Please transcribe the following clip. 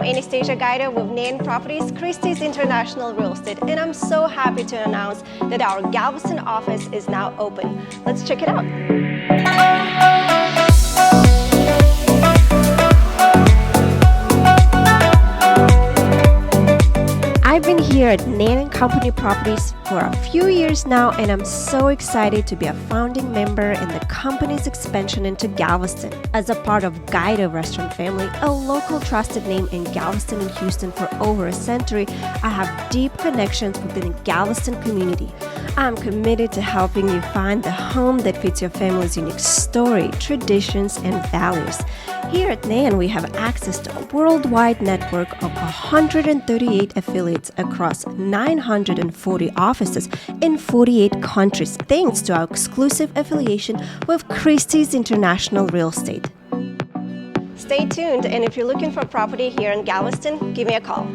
I'm Anastasia Gaido with Nan Properties, Christie's International Real Estate, and I'm so happy to announce that our Galveston office is now open. Let's check it out. I've been here at Nan & Company Properties for a few years now, and I'm so excited to be a founding member in the company's expansion into Galveston. As a part of Gaido Restaurant family, a local trusted name in Galveston and Houston for over a century, I have deep connections within the Galveston community. I'm committed to helping you find the home that fits your family's unique story, traditions, and values. Here at Nan, we have access to a worldwide network of 138 affiliates across 940 offices in 48 countries, thanks to our exclusive affiliation with Christie's International Real Estate. Stay tuned, and if you're looking for property here in Galveston, give me a call.